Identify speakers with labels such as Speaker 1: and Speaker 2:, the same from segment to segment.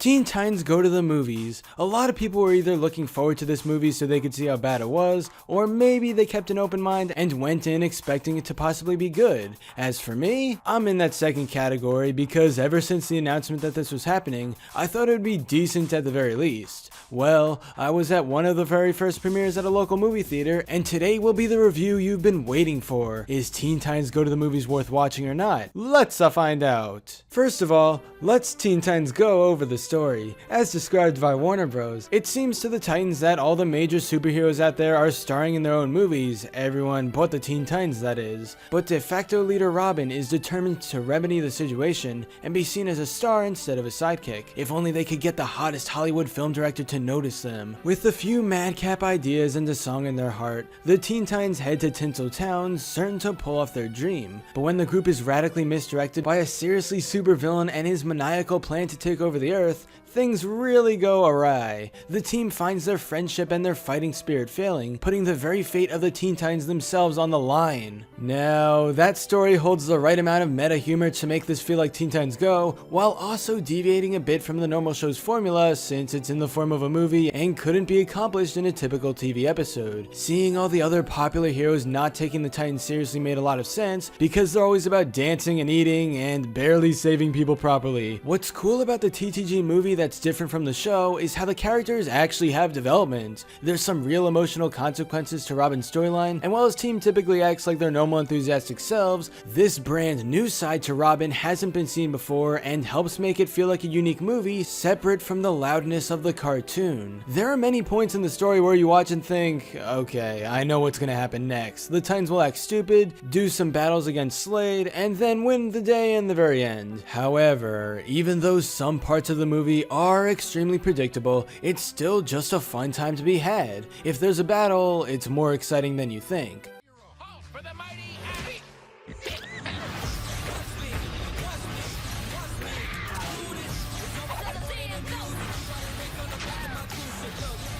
Speaker 1: Teen Titans Go to the Movies. A lot of people were either looking forward to this movie so they could see how bad it was, or maybe they kept an open mind and went in expecting it to possibly be good. As for me, I'm in that second category because ever since the announcement that this was happening, I thought it would be decent at the very least. Well, I was at one of the very first premieres at a local movie theater, and today will be the review you've been waiting for. Is Teen Titans Go to the Movies worth watching or not? Let's find out. First of all, let's Teen Titans Go over the story. As described by Warner Bros., it seems to the Titans that all the major superheroes out there are starring in their own movies, everyone but the Teen Titans that is. But de facto leader Robin is determined to remedy the situation and be seen as a star instead of a sidekick. If only they could get the hottest Hollywood film director to notice them. With a few madcap ideas and a song in their heart, the Teen Titans head to Tinseltown, certain to pull off their dream. But when the group is radically misdirected by a seriously supervillain and his maniacal plan to take over the Earth, things really go awry. The team finds their friendship and their fighting spirit failing, putting the very fate of the Teen Titans themselves on the line. Now, that story holds the right amount of meta humor to make this feel like Teen Titans Go, while also deviating a bit from the normal show's formula since it's in the form of a movie and couldn't be accomplished in a typical TV episode. Seeing all the other popular heroes not taking the Titans seriously made a lot of sense because they're always about dancing and eating and barely saving people properly. What's cool about the TTG movie that's different from the show is how the characters actually have development. There's some real emotional consequences to Robin's storyline, and while his team typically acts like their normal enthusiastic selves, this brand new side to Robin hasn't been seen before and helps make it feel like a unique movie separate from the loudness of the cartoon. There are many points in the story where you watch and think, okay, I know what's gonna happen next. The Titans will act stupid, do some battles against Slade, and then win the day in the very end. However, even though some parts of the movie are extremely predictable, it's still just a fun time to be had. If there's a battle, it's more exciting than you think.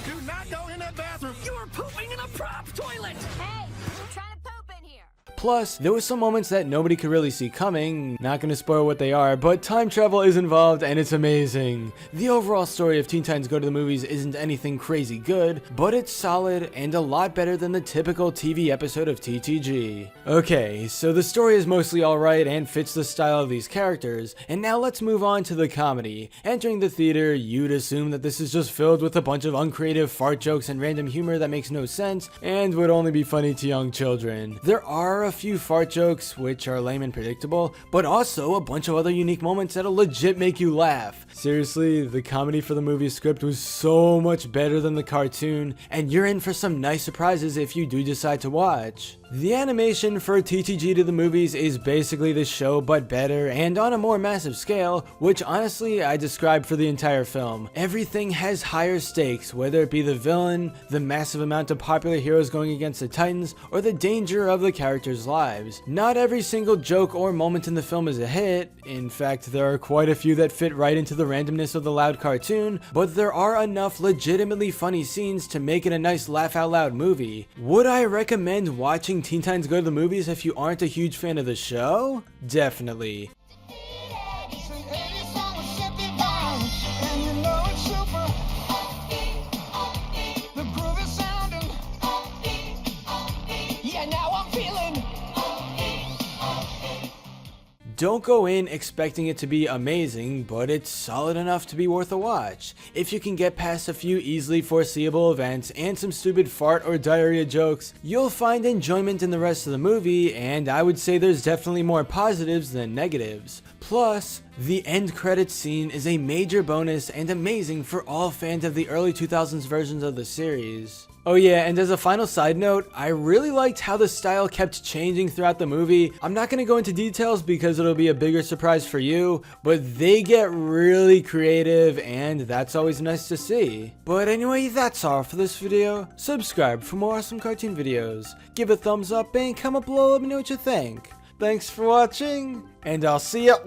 Speaker 2: Do not go in that bathroom. You are pooping in a prop toilet.
Speaker 3: Hey, we're trying to poop in here.
Speaker 1: Plus, there were some moments that nobody could really see coming. Not gonna spoil what they are, but time travel is involved and it's amazing. The overall story of Teen Titans Go to the Movies isn't anything crazy good, but it's solid and a lot better than the typical TV episode of TTG. Okay, so the story is mostly alright and fits the style of these characters, and now let's move on to the comedy. Entering the theater, you'd assume that this is just filled with a bunch of uncreative fart jokes and random humor that makes no sense and would only be funny to young children. There are a few fart jokes which are lame and predictable, but also a bunch of other unique moments that'll legit make you laugh. Seriously, the comedy for the movie script was so much better than the cartoon, and you're in for some nice surprises if you do decide to watch. The animation for TTG to the Movies is basically the show but better and on a more massive scale, which honestly I described for the entire film. Everything has higher stakes, whether it be the villain, the massive amount of popular heroes going against the Titans, or the danger of the characters' lives. Not every single joke or moment in the film is a hit. In fact, there are quite a few that fit right into the randomness of the loud cartoon, but there are enough legitimately funny scenes to make it a nice laugh out loud movie. Would I recommend watching Teen Titans Go to the Movies if you aren't a huge fan of the show? Definitely. Don't go in expecting it to be amazing, but it's solid enough to be worth a watch. If you can get past a few easily foreseeable events and some stupid fart or diarrhea jokes, you'll find enjoyment in the rest of the movie, and I would say there's definitely more positives than negatives. Plus, the end credits scene is a major bonus and amazing for all fans of the early 2000s versions of the series. Oh yeah, and as a final side note, I really liked how the style kept changing throughout the movie. I'm not going to go into details because it'll be a bigger surprise for you, but they get really creative and that's always nice to see. But anyway, that's all for this video. Subscribe for more awesome cartoon videos. Give a thumbs up and comment below, let me know what you think. Thanks for watching, and I'll see ya.